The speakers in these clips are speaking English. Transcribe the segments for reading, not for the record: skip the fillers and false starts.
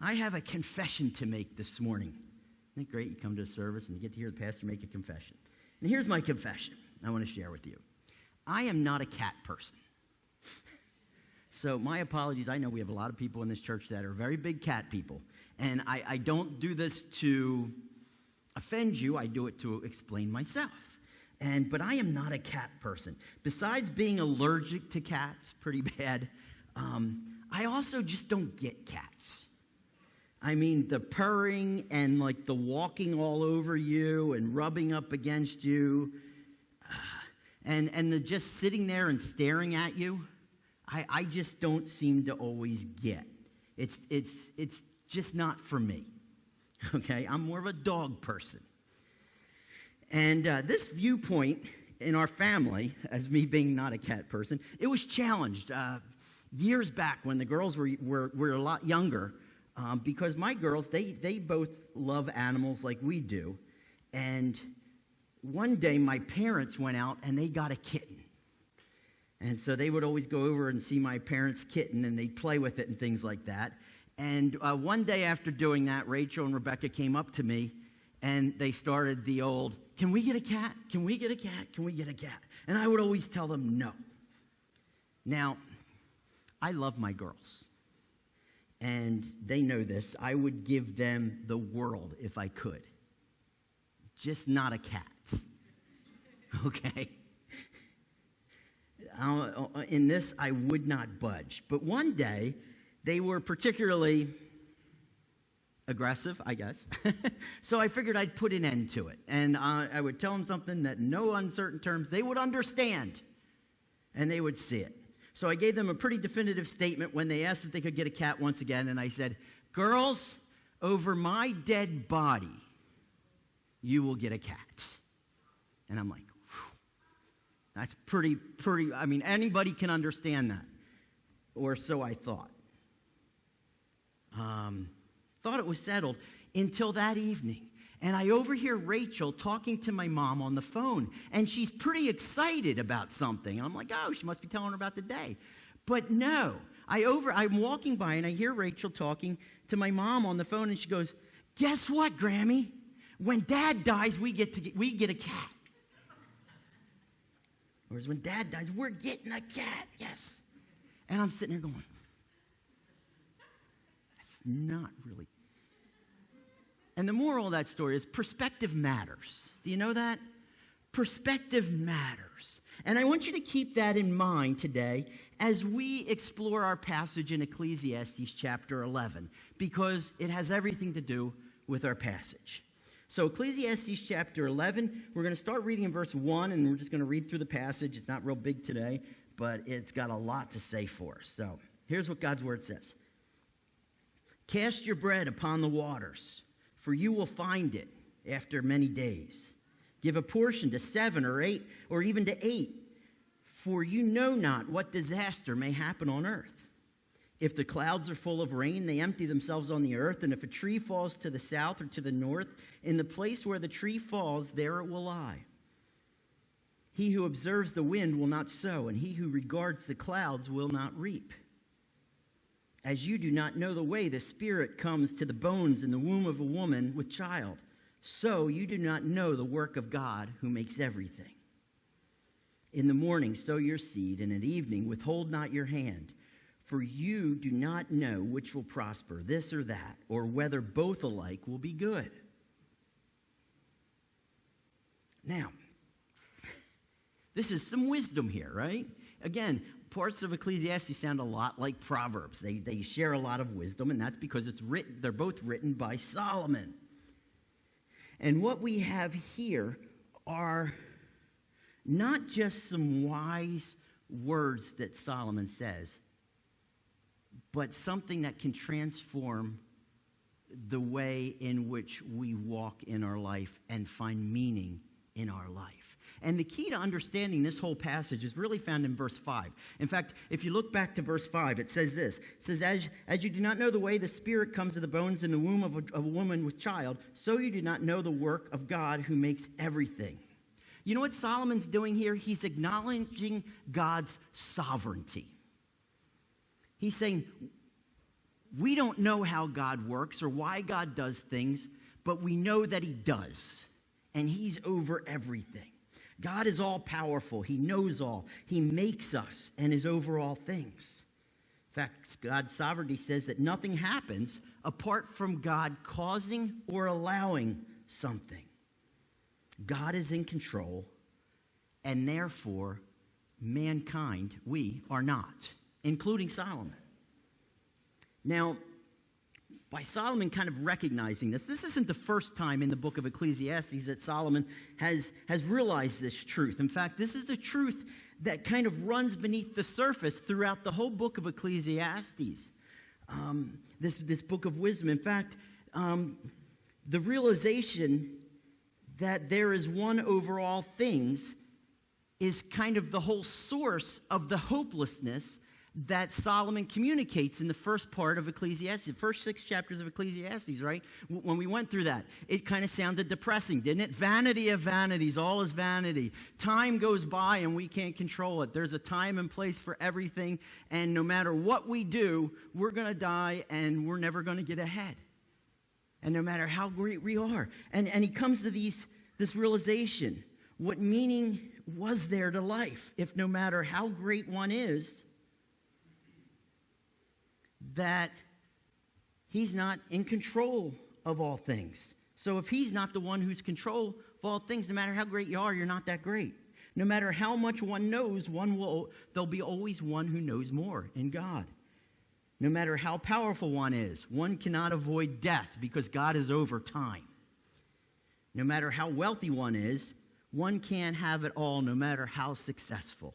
I have a confession to make this morning. Isn't it great? You come to a service and you get to hear the pastor make a confession. And here's my confession I want to share with you. I am not a cat person. So my apologies. I know we have a lot of people in this church that are very big cat people. And I don't do this to offend you. I do it to explain myself. But I am not a cat person. Besides being allergic to cats pretty bad, I also just don't get cats. I mean, the purring and like the walking all over you and rubbing up against you, and the just sitting there and staring at you, I just don't seem to always get. It's just not for me. Okay, I'm more of a dog person. And this viewpoint in our family, as me being not a cat person, it was challenged years back when the girls were a lot younger. Because my girls, they both love animals like we do. And one day my parents went out and they got a kitten. And so they would always go over and see my parents' kitten and they'd play with it and things like that. And one day after doing that, Rachel and Rebecca came up to me and they started the old, "Can we get a cat? Can we get a cat? Can we get a cat?" And I would always tell them no. Now, I love my girls. And they know this. I would give them the world if I could. Just not a cat. Okay? In this, I would not budge. But one day, they were particularly aggressive, I guess. So I figured I'd put an end to it. And I would tell them something that in no uncertain terms they would understand. And they would see it. So I gave them a pretty definitive statement when they asked if they could get a cat once again. And I said, "Girls, over my dead body, you will get a cat." And I'm like, whew, that's pretty, I mean, anybody can understand that. Or so I thought. Thought it was settled until that evening. And I overhear Rachel talking to my mom on the phone, and she's pretty excited about something. I'm like, oh, she must be telling her about the day. But no, I'm walking by, and I hear Rachel talking to my mom on the phone, and she goes, "Guess what, Grammy? When Dad dies, we get a cat." Whereas when Dad dies, we're getting a cat, yes. And I'm sitting there going, that's not really. And the moral of that story is perspective matters. Do you know that? Perspective matters. And I want you to keep that in mind today as we explore our passage in Ecclesiastes chapter 11, because it has everything to do with our passage. So Ecclesiastes chapter 11, we're going to start reading in verse 1, and we're just going to read through the passage. It's not real big today, but it's got a lot to say for us. So here's what God's word says. "Cast your bread upon the waters, for you will find it after many days. Give a portion to 7 or 8, or even to 8, for you know not what disaster may happen on earth. If the clouds are full of rain, they empty themselves on the earth, and if a tree falls to the south or to the north, in the place where the tree falls, there it will lie. He who observes the wind will not sow, and he who regards the clouds will not reap. As you do not know the way the Spirit comes to the bones in the womb of a woman with child, so you do not know the work of God who makes everything. In the morning sow your seed, and at evening withhold not your hand, for you do not know which will prosper, this or that, or whether both alike will be good." Now, this is some wisdom here, right? Again, parts of Ecclesiastes sound a lot like Proverbs. They share a lot of wisdom, and that's because they're both written by Solomon. And what we have here are not just some wise words that Solomon says, but something that can transform the way in which we walk in our life and find meaning in our life. And the key to understanding this whole passage is really found in verse 5. In fact, if you look back to verse 5, it says this. It says, as you do not know the way the Spirit comes to the bones in the womb of a woman with child, so you do not know the work of God who makes everything. You know what Solomon's doing here? He's acknowledging God's sovereignty. He's saying, we don't know how God works or why God does things, but we know that he does, and he's over everything. God is all-powerful. He knows all. He makes us and is over all things. In fact, God's sovereignty says that nothing happens apart from God causing or allowing something. God is in control, and therefore, mankind, we are not, including Solomon. Now, by Solomon kind of recognizing this isn't the first time in the book of Ecclesiastes that Solomon has realized this truth. In fact, this is the truth that kind of runs beneath the surface throughout the whole book of Ecclesiastes, this book of wisdom. In fact, the realization that there is one over all things is kind of the whole source of the hopelessness that Solomon communicates in the first part of Ecclesiastes, the first 6 chapters of Ecclesiastes, right? When we went through that, it kind of sounded depressing, didn't it? Vanity of vanities, all is vanity. Time goes by and we can't control it. There's a time and place for everything, and no matter what we do, we're going to die and we're never going to get ahead. And no matter how great we are. And he comes to this realization. What meaning was there to life if no matter how great one is, that he's not in control of all things. So if he's not the one who's in control of all things, no matter how great you are, you're not that great. No matter how much one knows, there'll be always one who knows more in God. No matter how powerful one is, one cannot avoid death because God is over time. No matter how wealthy one is, one can't have it all no matter how successful.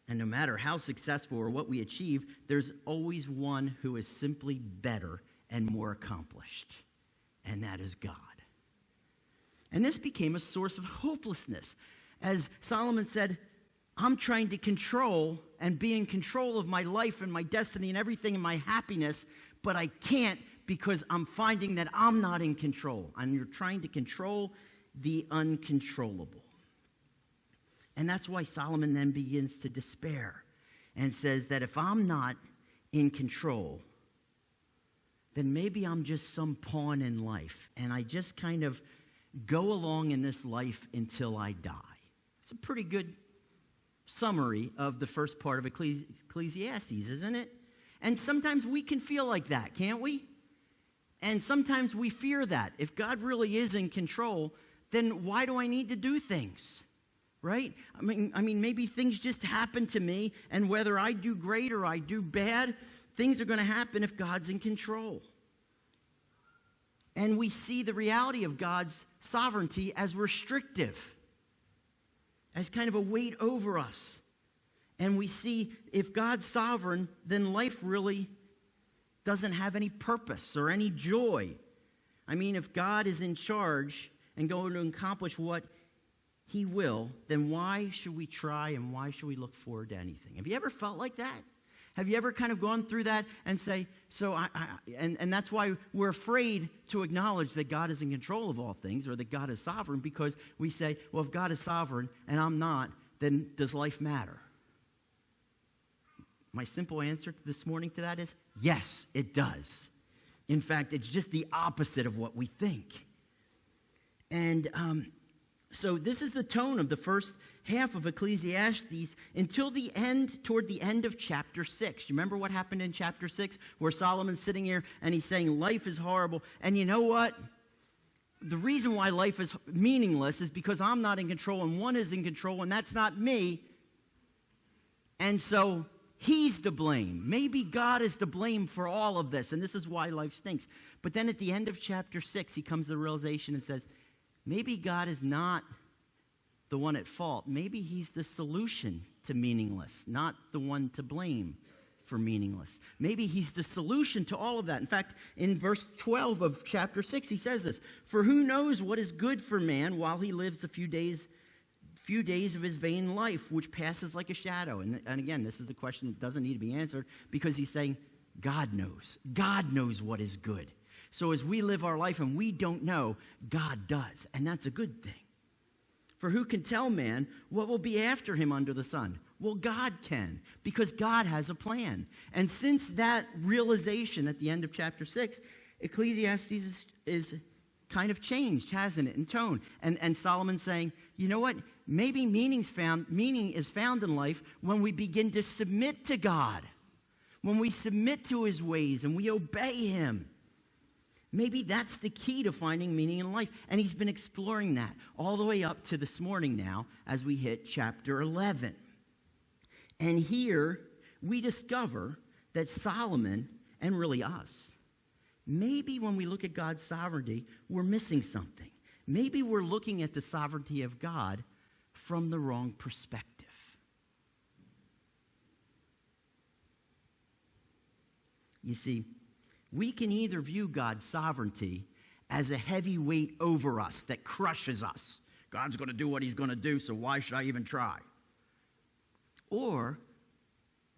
And no matter how successful or what we achieve, there's always one who is simply better and more accomplished. And that is God. And this became a source of hopelessness. As Solomon said, I'm trying to control and be in control of my life and my destiny and everything and my happiness, but I can't because I'm finding that I'm not in control. And you're trying to control the uncontrollable. And that's why Solomon then begins to despair and says that if I'm not in control, then maybe I'm just some pawn in life, and I just kind of go along in this life until I die. It's a pretty good summary of the first part of Ecclesiastes, isn't it? And sometimes we can feel like that, can't we? And sometimes we fear that. If God really is in control, then why do I need to do things? Right? I mean, maybe things just happen to me, and whether I do great or I do bad, things are going to happen if God's in control. And we see the reality of God's sovereignty as restrictive, as kind of a weight over us. And we see if God's sovereign, then life really doesn't have any purpose or any joy. I mean, if God is in charge and going to accomplish what He will, then why should we try and why should we look forward to anything? Have you ever felt like that? Have you ever kind of gone through that and say, and that's why we're afraid to acknowledge that God is in control of all things or that God is sovereign, because we say, well, if God is sovereign and I'm not, then does life matter? My simple answer this morning to that is, yes, it does. In fact, it's just the opposite of what we think. And so this is the tone of the first half of Ecclesiastes until the end, toward the end of chapter 6. Do you remember what happened in chapter 6 where Solomon's sitting here and he's saying life is horrible? And you know what? The reason why life is meaningless is because I'm not in control and one is in control and that's not me. And so he's to blame. Maybe God is to blame for all of this, and this is why life stinks. But then at the end of chapter 6, he comes to the realization and says, maybe God is not the one at fault. Maybe he's the solution to meaningless, not the one to blame for meaningless. Maybe he's the solution to all of that. In fact, in verse 12 of chapter 6, he says this, "For who knows what is good for man while he lives the few days of his vain life, which passes like a shadow?" And again, this is a question that doesn't need to be answered, because he's saying God knows. God knows what is good. So as we live our life and we don't know, God does. And that's a good thing. For who can tell man what will be after him under the sun? Well, God can, because God has a plan. And since that realization at the end of chapter 6, Ecclesiastes is kind of changed, hasn't it, in tone? And Solomon's saying, you know what? Maybe meaning is found in life when we begin to submit to God, when we submit to his ways and we obey him. Maybe that's the key to finding meaning in life. And he's been exploring that all the way up to this morning now as we hit chapter 11. And here we discover that Solomon, and really us, maybe when we look at God's sovereignty, we're missing something. Maybe we're looking at the sovereignty of God from the wrong perspective. You see, we can either view God's sovereignty as a heavy weight over us that crushes us. God's going to do what he's going to do, so why should I even try? Or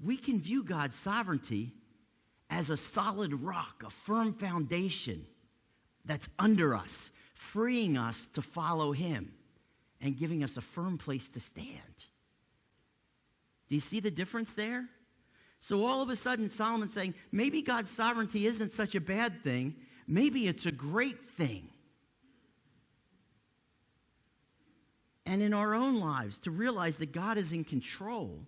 we can view God's sovereignty as a solid rock, a firm foundation that's under us, freeing us to follow him and giving us a firm place to stand. Do you see the difference there? So all of a sudden, Solomon's saying, maybe God's sovereignty isn't such a bad thing. Maybe it's a great thing. And in our own lives, to realize that God is in control,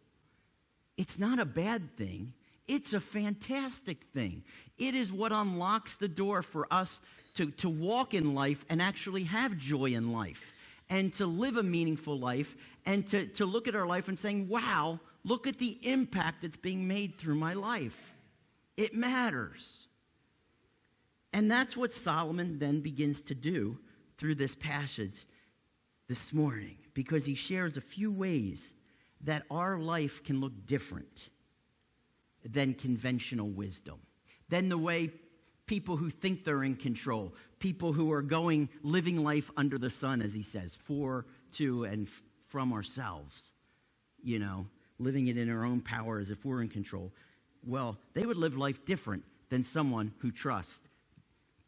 it's not a bad thing. It's a fantastic thing. It is what unlocks the door for us to walk in life and actually have joy in life and to live a meaningful life and to look at our life and saying, wow, look at the impact that's being made through my life. It matters. And that's what Solomon then begins to do through this passage this morning, because he shares a few ways that our life can look different than conventional wisdom, than the way people who think they're in control, people who are living life under the sun, as he says, for, to, and from ourselves, living it in our own power as if we're in control. Well, they would live life different than someone who trusts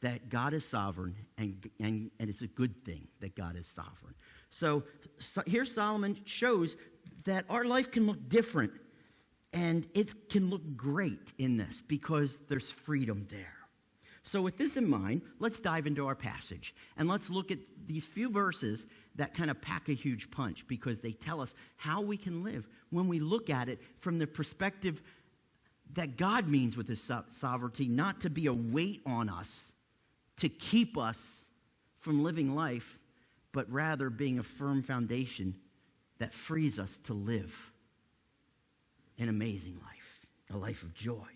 that God is sovereign and it's a good thing that God is sovereign. So here Solomon shows that our life can look different and it can look great in this because there's freedom there. So with this in mind, let's dive into our passage and let's look at these few verses that kind of pack a huge punch because they tell us how we can live when we look at it from the perspective that God means with his sovereignty, not to be a weight on us, to keep us from living life, but rather being a firm foundation that frees us to live an amazing life, a life of joy.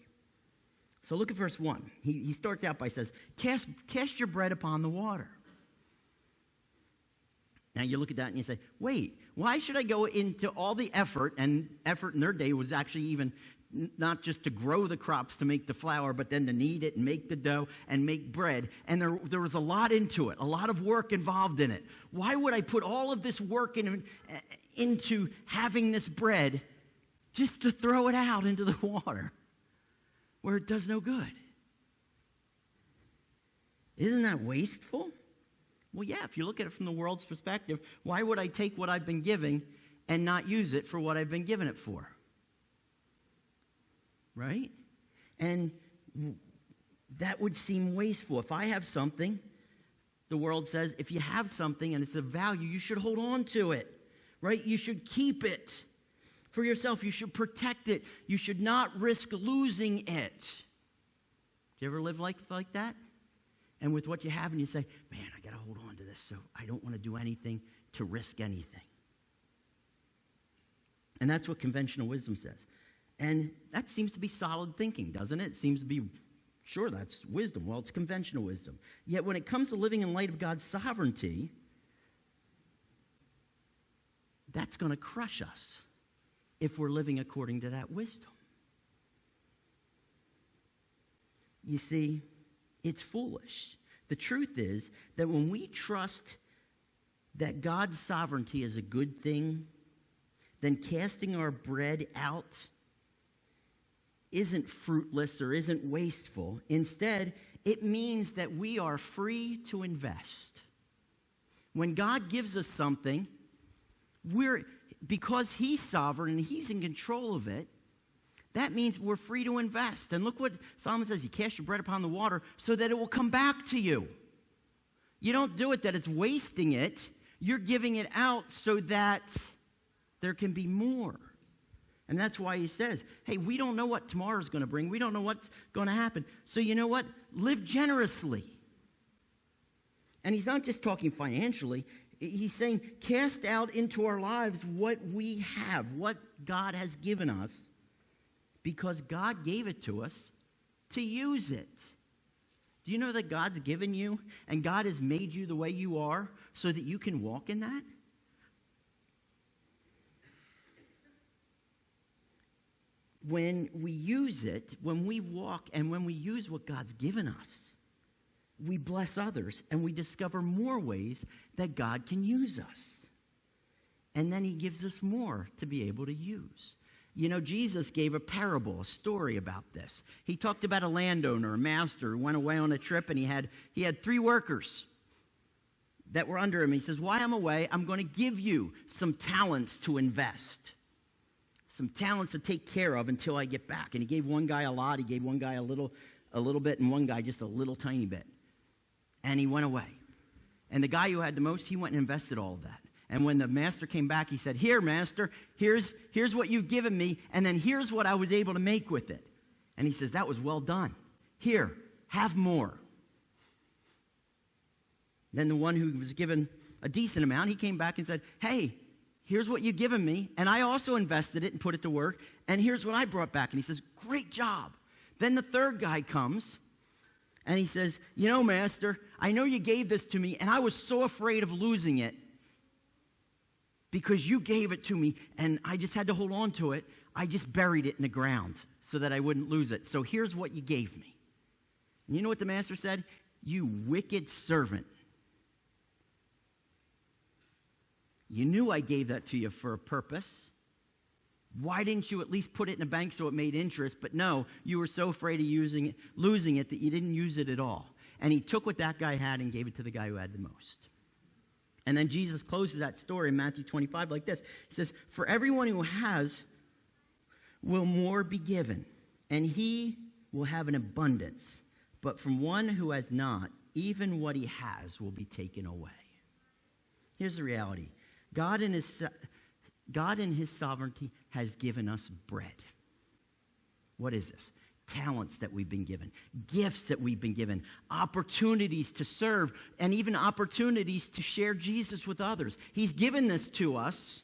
So look at verse 1. He starts out by says, cast your bread upon the water. Now you look at that and you say, wait, why should I go into all the effort? And effort in their day was actually even not just to grow the crops to make the flour, but then to knead it and make the dough and make bread. And there was a lot into it, a lot of work involved in it. Why would I put all of this work into having this bread just to throw it out into the water where it does no good? Isn't that wasteful? Well, yeah, if you look at it from the world's perspective, why would I take what I've been giving and not use it for what I've been given it for? Right? And that would seem wasteful. If I have something, the world says, if you have something and it's of value, you should hold on to it, right? You should keep it for yourself. You should protect it. You should not risk losing it. Do you ever live like that? And with what you have, and you say, man, I got to hold on to this, so I don't want to do anything to risk anything. And that's what conventional wisdom says. And that seems to be solid thinking, doesn't it? It seems to be, sure, that's wisdom. Well, it's conventional wisdom. Yet when it comes to living in light of God's sovereignty, that's going to crush us if we're living according to that wisdom. You see, it's foolish. The truth is that when we trust that God's sovereignty is a good thing, then casting our bread out isn't fruitless or isn't wasteful. Instead, it means that we are free to invest. When God gives us something, because he's sovereign and he's in control of it, that means we're free to invest. And look what Solomon says, you cast your bread upon the water so that it will come back to you. You don't do it that it's wasting it. You're giving it out so that there can be more. And that's why he says, hey, we don't know what tomorrow's going to bring. We don't know what's going to happen. So you know what? Live generously. And he's not just talking financially. He's saying, cast out into our lives what we have, what God has given us, because God gave it to us to use it. Do you know that God's given you and God has made you the way you are so that you can walk in that? When we use it, when we walk and when we use what God's given us, we bless others and we discover more ways that God can use us. And then he gives us more to be able to use. You know, Jesus gave a parable, a story about this. He talked about a landowner, a master, who went away on a trip, and he had 3 workers that were under him. He says, while I'm away, I'm going to give you some talents to invest, some talents to take care of until I get back. And he gave one guy a lot, he gave one guy a little bit, and one guy just a little tiny bit. And he went away. And the guy who had the most, he went and invested all of that. And when the master came back, he said, here, master, here's what you've given me, and then here's what I was able to make with it. And he says, that was well done. Here, have more. Then the one who was given a decent amount, he came back and said, hey, here's what you've given me, and I also invested it and put it to work, and here's what I brought back. And he says, great job. Then the third guy comes, and he says, you know, master, I know you gave this to me, and I was so afraid of losing it, because you gave it to me, and I just had to hold on to it. I just buried it in the ground so that I wouldn't lose it. So here's what you gave me. And you know what the master said? You wicked servant. You knew I gave that to you for a purpose. Why didn't you at least put it in a bank so it made interest? But no, you were so afraid of losing it that you didn't use it at all. And he took what that guy had and gave it to the guy who had the most. And then Jesus closes that story in Matthew 25 like this. He says, for everyone who has will more be given, and he will have an abundance. But from one who has not, even what he has will be taken away. Here's the reality. God in his sovereignty has given us bread. What is this? Talents that we've been given, gifts that we've been given, opportunities to serve, and even opportunities to share Jesus with others. He's given this to us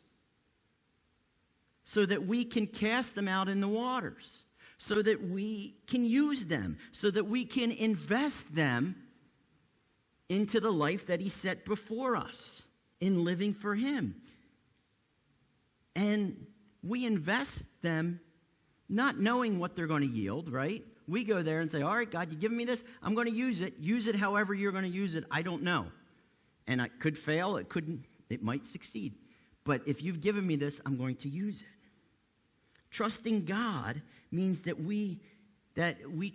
so that we can cast them out in the waters, so that we can use them, so that we can invest them into the life that he set before us in living for him. And we invest them not knowing what they're going to yield, right? We go there and say, all right, God, you've given me this. I'm going to use it. Use it however you're going to use it. I don't know. And it could fail. It might succeed. But if you've given me this, I'm going to use it. Trusting God means that we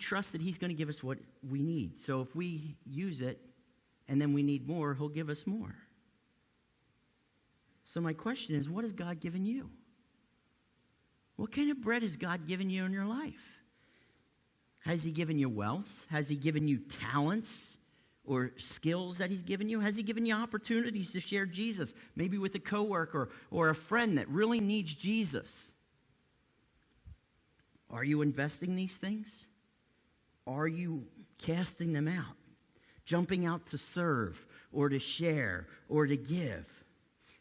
trust that he's going to give us what we need. So if we use it and then we need more, he'll give us more. So my question is, what has God given you? What kind of bread has God given you in your life? Has he given you wealth? Has he given you talents or skills that he's given you? Has he given you opportunities to share Jesus, maybe with a coworker or a friend that really needs Jesus? Are you investing these things? Are you casting them out? Jumping out to serve or to share or to give?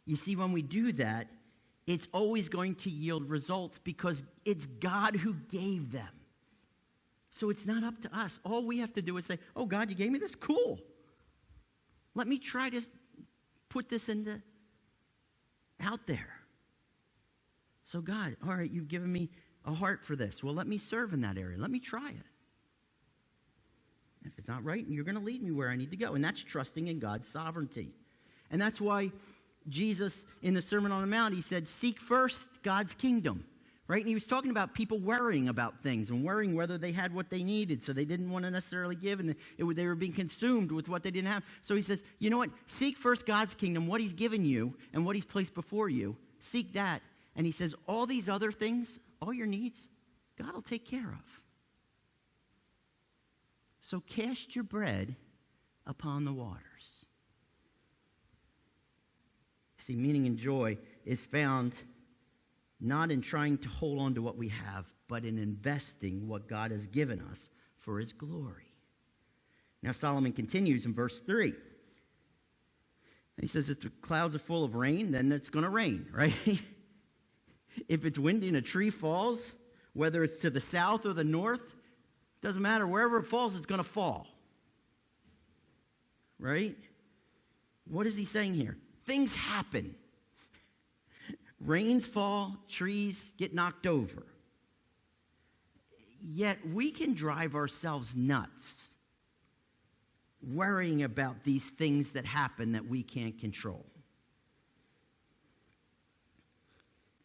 You see, when we do that, it's always going to yield results because it's God who gave them. So it's not up to us. All we have to do is say, oh, God, you gave me this? Cool. Let me try to put this out there. So God, all right, you've given me a heart for this. Well, let me serve in that area. Let me try it. If it's not right, you're going to lead me where I need to go. And that's trusting in God's sovereignty. And that's why Jesus, in the Sermon on the Mount, he said, seek first God's kingdom, right? And he was talking about people worrying about things and worrying whether they had what they needed, so they didn't want to necessarily give, and they were being consumed with what they didn't have. So he says, you know what? Seek first God's kingdom, what he's given you and what he's placed before you. seek that. And he says, all these other things, all your needs, God will take care of. So cast your bread upon the waters. See, meaning and joy is found not in trying to hold on to what we have, but in investing what God has given us for his glory. Now Solomon continues in verse 3. He says, if the clouds are full of rain, then it's going to rain, right? If it's windy and a tree falls, whether it's to the south or the north, doesn't matter. Wherever it falls, it's going to fall. Right? What is he saying here? Things happen. Rains fall, trees get knocked over. Yet we can drive ourselves nuts worrying about these things that happen that we can't control.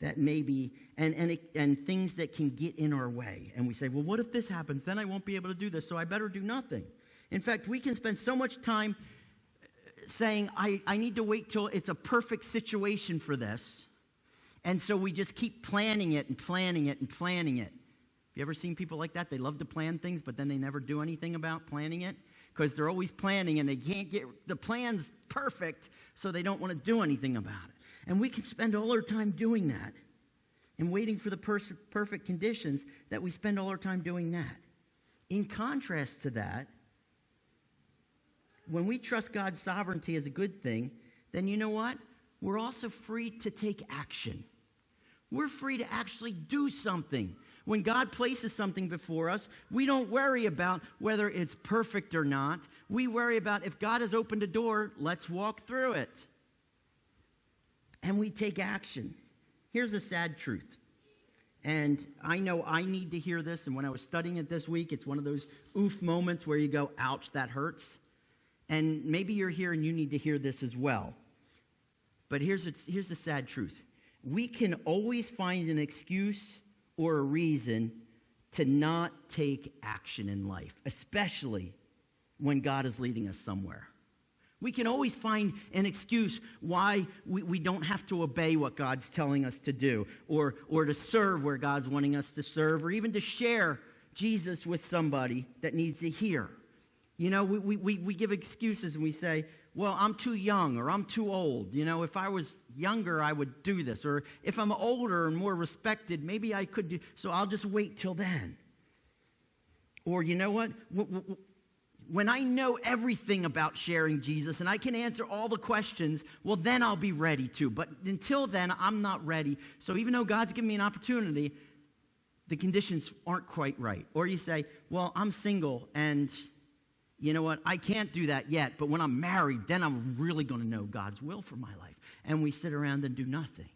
That may be, and things that can get in our way. And we say, well, what if this happens? Then I won't be able to do this, so I better do nothing. In fact, we can spend so much time saying, I need to wait till it's a perfect situation for this. And so we just keep planning it and planning it and planning it. Have you ever seen people like that? They love to plan things, but then they never do anything about planning it because they're always planning and they can't get the plans perfect, so they don't want to do anything about it. And we can spend all our time doing that and waiting for the perfect conditions that we spend all our time doing that. In contrast to that, when we trust God's sovereignty as a good thing, then you know what? We're also free to take action. We're free to actually do something. When God places something before us, we don't worry about whether it's perfect or not. We worry about if God has opened a door, let's walk through it. And we take action. Here's a sad truth. And I know I need to hear this, and when I was studying it this week, it's one of those oof moments where you go, ouch, that hurts. And maybe you're here and you need to hear this as well. But here's the sad truth. We can always find an excuse or a reason to not take action in life, especially when God is leading us somewhere. We can always find an excuse why we don't have to obey what God's telling us to do, or to serve where God's wanting us to serve, or even to share Jesus with somebody that needs to hear. You know, we give excuses and we say, well, I'm too young or I'm too old. You know, if I was younger, I would do this. Or if I'm older and more respected, maybe I could do, so I'll just wait till then. Or you know what? When I know everything about sharing Jesus and I can answer all the questions, well, then I'll be ready to. But until then, I'm not ready. So even though God's given me an opportunity, the conditions aren't quite right. Or you say, well, I'm single and you know what? I can't do that yet, but when I'm married, then I'm really going to know God's will for my life. And we sit around and do nothing.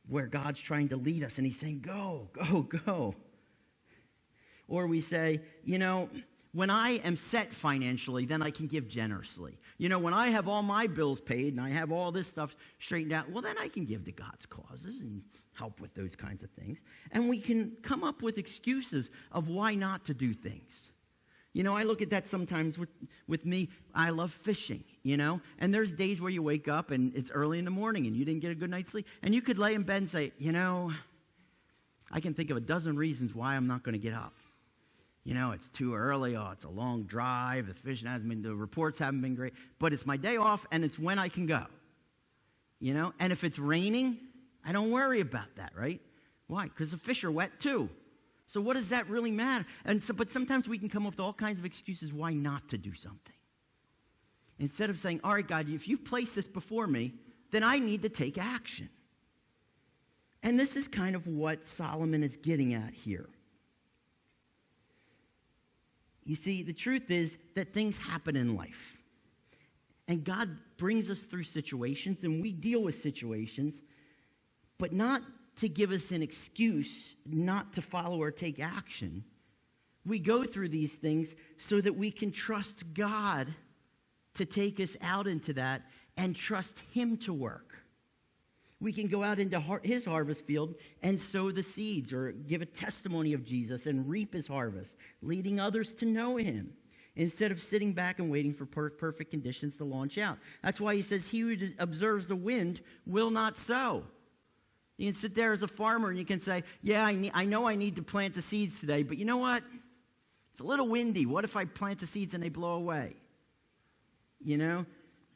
Where God's trying to lead us and he's saying, go, go, go. Or we say, you know, when I am set financially, then I can give generously. You know, when I have all my bills paid and I have all this stuff straightened out, well, then I can give to God's causes and help with those kinds of things. And we can come up with excuses of why not to do things. You know, I look at that sometimes with me. I love fishing, you know. And there's days where you wake up and it's early in the morning and you didn't get a good night's sleep. And you could lay in bed and say, you know, I can think of a dozen reasons why I'm not going to get up. You know, it's too early. Oh, it's a long drive. The fishing hasn't been, the reports haven't been great. But it's my day off and it's when I can go. You know, and if it's raining, I don't worry about that, right? Why? Because the fish are wet too. So what does that really matter? But sometimes we can come up with all kinds of excuses why not to do something. Instead of saying, all right, God, if you've placed this before me, then I need to take action. And this is kind of what Solomon is getting at here. You see, the truth is that things happen in life. And God brings us through situations, and we deal with situations, but not to give us an excuse not to follow or take action. We go through these things so that we can trust God to take us out into that and trust Him to work. We can go out into His harvest field and sow the seeds or give a testimony of Jesus and reap His harvest, leading others to know Him. instead of sitting back and waiting for perfect conditions to launch out. That's why he says, he who observes the wind will not sow. You can sit there as a farmer and you can say, yeah, I know I need to plant the seeds today, but you know what? It's a little windy. What if I plant the seeds and they blow away? You know?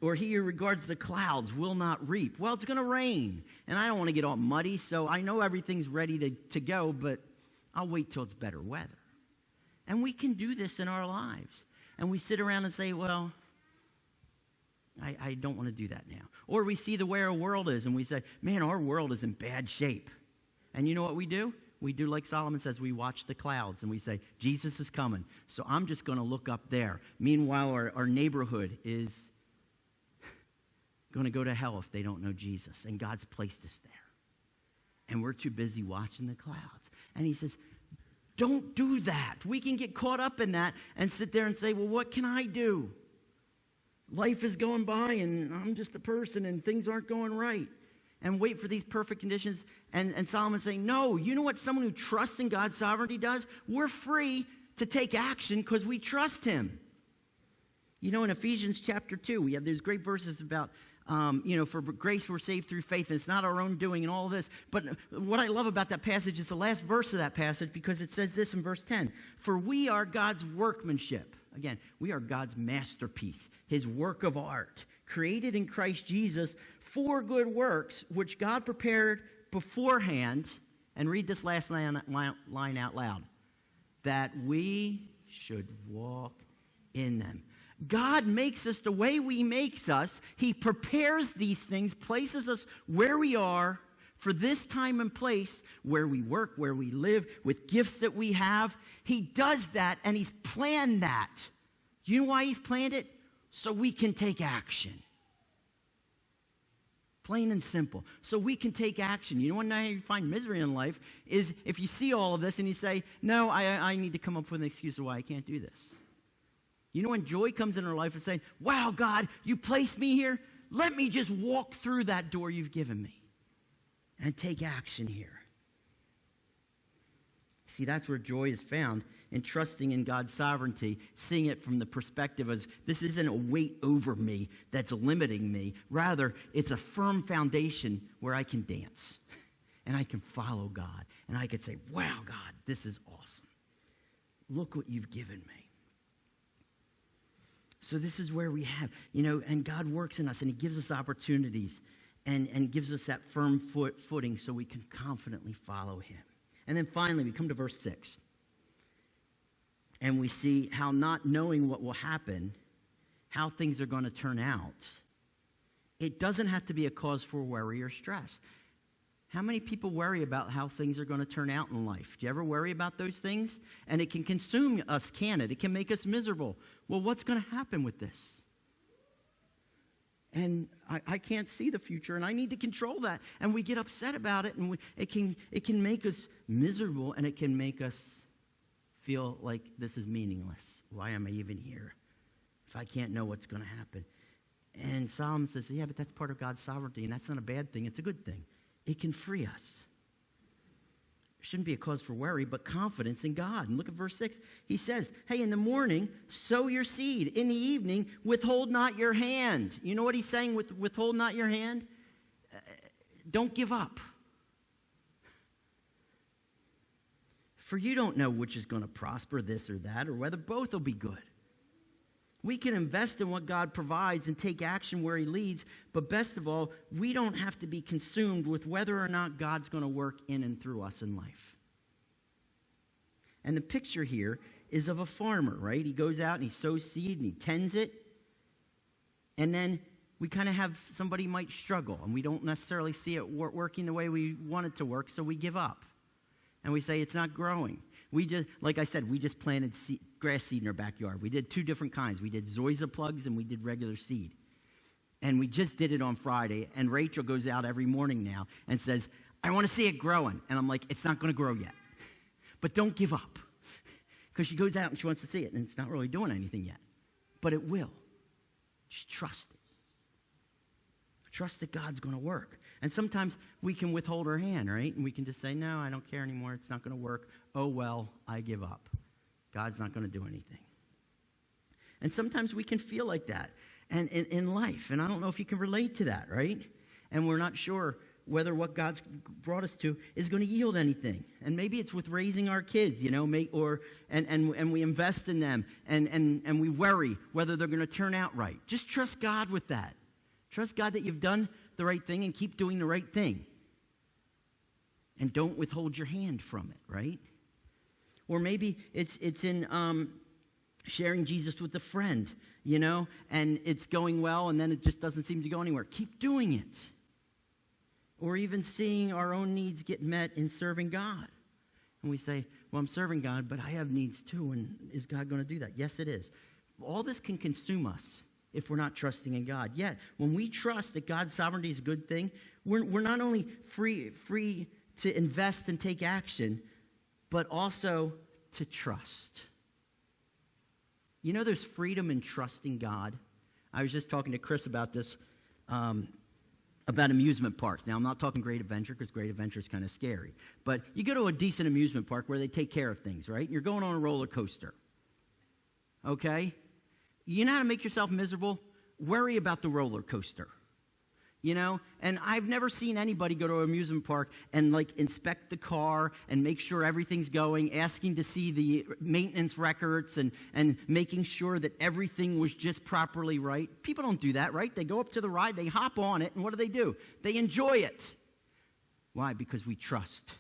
Or he who regards the clouds will not reap. Well, it's going to rain, and I don't want to get all muddy, so I know everything's ready to go, but I'll wait till it's better weather. And we can do this in our lives. And we sit around and say, well, I don't want to do that now. Or we see the way our world is, and we say, man, our world is in bad shape. And you know what we do? We do like Solomon says, we watch the clouds, and we say, Jesus is coming, so I'm just going to look up there. Meanwhile, our neighborhood is going to go to hell if they don't know Jesus, and God's placed us there. And we're too busy watching the clouds. And he says, don't do that. We can get caught up in that and sit there and say, well, what can I do? Life is going by, and I'm just a person, and things aren't going right. And wait for these perfect conditions. And Solomon's saying, no, you know what someone who trusts in God's sovereignty does? We're free to take action because we trust him. You know, in Ephesians chapter 2, we have these great verses about, for grace we're saved through faith, and it's not our own doing and all this. But what I love about that passage is the last verse of that passage, because it says this in verse 10. For we are God's workmanship. Again, we are God's masterpiece, his work of art, created in Christ Jesus for good works, which God prepared beforehand. And read this last line out loud. That we should walk in them. God makes us the way he makes us. He prepares these things, places us where we are for this time and place, where we work, where we live, with gifts that we have. He does that, and he's planned that. You know why he's planned it? So we can take action. Plain and simple. So we can take action. You know when you find misery in life is if you see all of this and you say, no, I need to come up with an excuse of why I can't do this. You know when joy comes in our life and saying, wow, God, you placed me here. Let me just walk through that door you've given me and take action here. See, that's where joy is found, in trusting in God's sovereignty, seeing it from the perspective as this isn't a weight over me that's limiting me. Rather, it's a firm foundation where I can dance and I can follow God and I can say, wow, God, this is awesome. Look what you've given me. So this is where we have, and God works in us and he gives us opportunities and gives us that firm footing so we can confidently follow him. And then finally, we come to verse 6. And we see how not knowing what will happen, how things are going to turn out, it doesn't have to be a cause for worry or stress. How many people worry about how things are going to turn out in life? Do you ever worry about those things? And it can consume us, can it? It can make us miserable. Well, what's going to happen with this? And I can't see the future, and I need to control that. And we get upset about it, and it can make us miserable, and it can make us feel like this is meaningless. Why am I even here if I can't know what's going to happen? And Solomon says, yeah, but that's part of God's sovereignty, and that's not a bad thing. It's a good thing. It can free us. Shouldn't be a cause for worry, but confidence in God. And look at verse 6. He says, hey, in the morning, sow your seed. In the evening, withhold not your hand. You know what he's saying with withhold not your hand? Don't give up. For you don't know which is going to prosper, this or that, or whether both will be good. We can invest in what God provides and take action where he leads, but best of all, we don't have to be consumed with whether or not God's going to work in and through us in life. And the picture here is of a farmer, right? He goes out and he sows seed and he tends it. And then we kind of have somebody might struggle and we don't necessarily see it working the way we want it to work, so we give up. And we say it's not growing. We just, like I said, we just planted grass seed in our backyard. We did 2 different kinds. We did zoysia plugs and we did regular seed. And we just did it on Friday. And Rachel goes out every morning now and says, I want to see it growing. And I'm like, it's not going to grow yet. But don't give up. Because she goes out and she wants to see it. And it's not really doing anything yet. But it will. Just trust it. Trust that God's going to work. And sometimes we can withhold our hand, right? And we can just say, no, I don't care anymore. It's not going to work. Oh, well, I give up. God's not going to do anything. And sometimes we can feel like that and in life. And I don't know if you can relate to that, right? And we're not sure whether what God's brought us to is going to yield anything. And maybe it's with raising our kids, and we invest in them, and we worry whether they're going to turn out right. Just trust God with that. Trust God that you've done the right thing and keep doing the right thing. And don't withhold your hand from it, right? Or maybe it's in sharing Jesus with a friend, and it's going well, and then it just doesn't seem to go anywhere. Keep doing it. Or even seeing our own needs get met in serving God. And we say, well, I'm serving God, but I have needs too, and is God going to do that? Yes, it is. All this can consume us if we're not trusting in God. Yet, when we trust that God's sovereignty is a good thing, we're not only free to invest and take action, but also to trust. There's freedom in trusting God. I was just talking to Chris about this, about amusement parks. Now, I'm not talking Great Adventure, because Great Adventure is kind of scary. But you go to a decent amusement park where they take care of things, right? You're going on a roller coaster. Okay? You know how to make yourself miserable? Worry about the roller coaster. And I've never seen anybody go to an amusement park and inspect the car and make sure everything's going, asking to see the maintenance records and making sure that everything was just properly right. People don't do that, right? They go up to the ride, they hop on it, and what do? They enjoy it. Why? Because we trust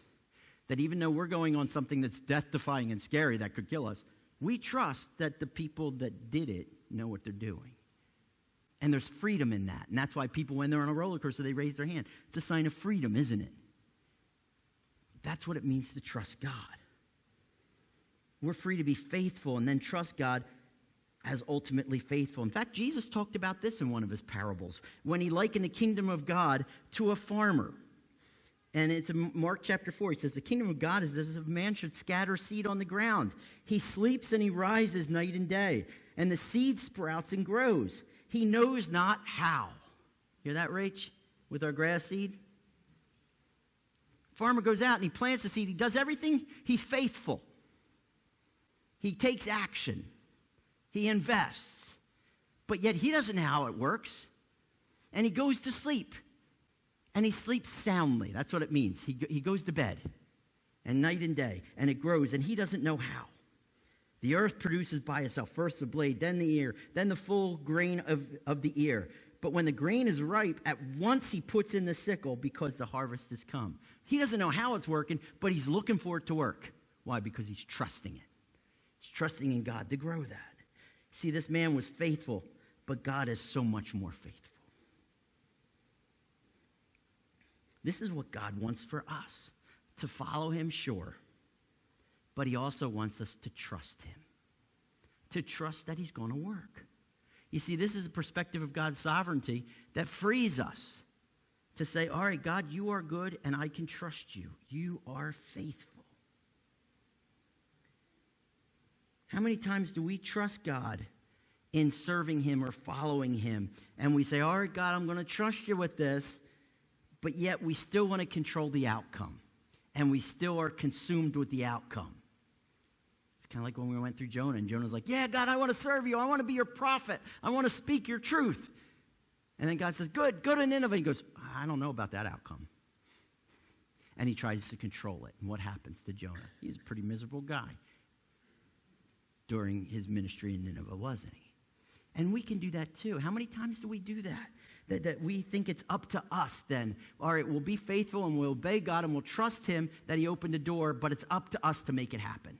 that even though we're going on something that's death-defying and scary that could kill us, we trust that the people that did it know what they're doing. And there's freedom in that. And that's why people, when they're on a roller coaster, they raise their hand. It's a sign of freedom, isn't it? That's what it means to trust God. We're free to be faithful and then trust God as ultimately faithful. In fact, Jesus talked about this in one of his parables when he likened the kingdom of God to a farmer. And it's in Mark chapter 4. He says, the kingdom of God is as if a man should scatter seed on the ground. He sleeps and he rises night and day. And the seed sprouts and grows. He knows not how. Hear that, Rach? With our grass seed? Farmer goes out and he plants the seed. He does everything. He's faithful. He takes action. He invests. But yet he doesn't know how it works. And he goes to sleep. And he sleeps soundly. That's what it means. He goes to bed. And night and day. And it grows. And he doesn't know how. The earth produces by itself first the blade, then the ear, then the full grain of the ear. But when the grain is ripe, at once he puts in the sickle because the harvest has come. He doesn't know how it's working, but he's looking for it to work. Why? Because he's trusting it. He's trusting in God to grow that. See, this man was faithful, but God is so much more faithful. This is what God wants for us, to follow him, sure. But he also wants us to trust him, to trust that he's going to work. You see, this is a perspective of God's sovereignty that frees us to say, all right, God, you are good and I can trust you. You are faithful. How many times do we trust God in serving him or following him? And we say, all right, God, I'm going to trust you with this, but yet we still want to control the outcome. And we still are consumed with the outcome. It's kind of like when we went through Jonah, and Jonah's like, yeah, God, I want to serve you. I want to be your prophet. I want to speak your truth. And then God says, good, go to Nineveh. He goes, I don't know about that outcome. And he tries to control it. And what happens to Jonah? He's a pretty miserable guy during his ministry in Nineveh, wasn't he? And we can do that too. How many times do we do that? That we think it's up to us then. All right, we'll be faithful and we'll obey God and we'll trust him that he opened the door, but it's up to us to make it happen.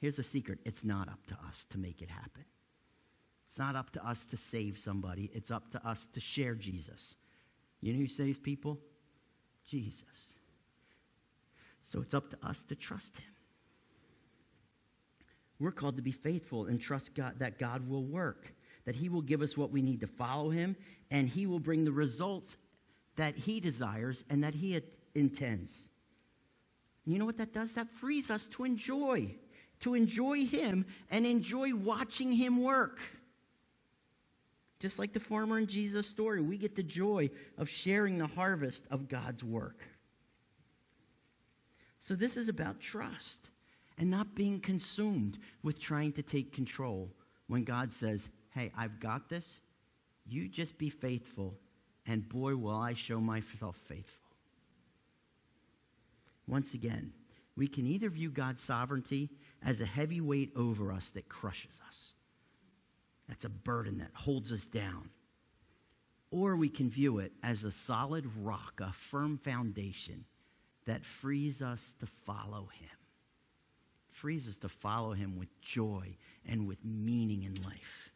Here's a secret. It's not up to us to make it happen. It's not up to us to save somebody. It's up to us to share Jesus. You know who saves people? Jesus. So it's up to us to trust him. We're called to be faithful and trust God that God will work, that he will give us what we need to follow him, and he will bring the results that he desires and that he intends. You know what that does? That frees us to enjoy him and enjoy watching him work. Just like the farmer in Jesus' story, we get the joy of sharing the harvest of God's work. So this is about trust and not being consumed with trying to take control when God says, hey, I've got this. You just be faithful, and boy, will I show myself faithful. Once again, we can either view God's sovereignty as a heavy weight over us that crushes us. That's a burden that holds us down. Or we can view it as a solid rock, a firm foundation that frees us to follow him. Frees us to follow him with joy and with meaning in life.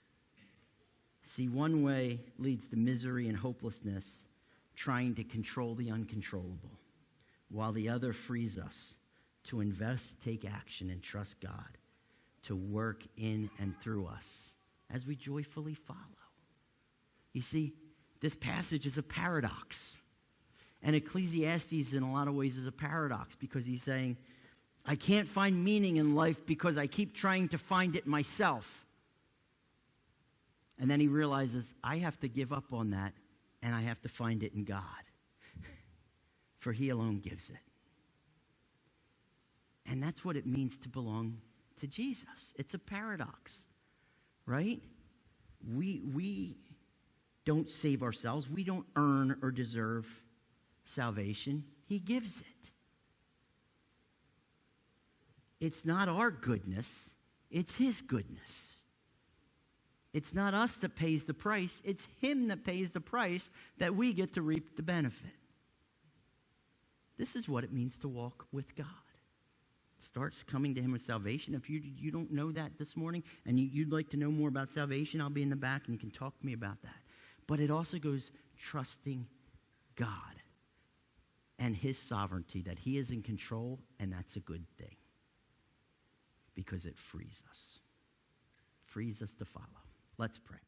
See, one way leads to misery and hopelessness, trying to control the uncontrollable, while the other frees us to invest, take action, and trust God to work in and through us as we joyfully follow. You see, this passage is a paradox. And Ecclesiastes, in a lot of ways, is a paradox because he's saying, I can't find meaning in life because I keep trying to find it myself. And then he realizes, I have to give up on that, and I have to find it in God. For he alone gives it. And that's what it means to belong to Jesus. It's a paradox, right? We don't save ourselves. We don't earn or deserve salvation. He gives it. It's not our goodness. It's his goodness. It's not us that pays the price. It's him that pays the price that we get to reap the benefit. This is what it means to walk with God. It starts coming to him with salvation. If you don't know that this morning and you'd like to know more about salvation, I'll be in the back and you can talk to me about that. But it also goes trusting God and his sovereignty, that he is in control, and that's a good thing because it frees us to follow. Let's pray.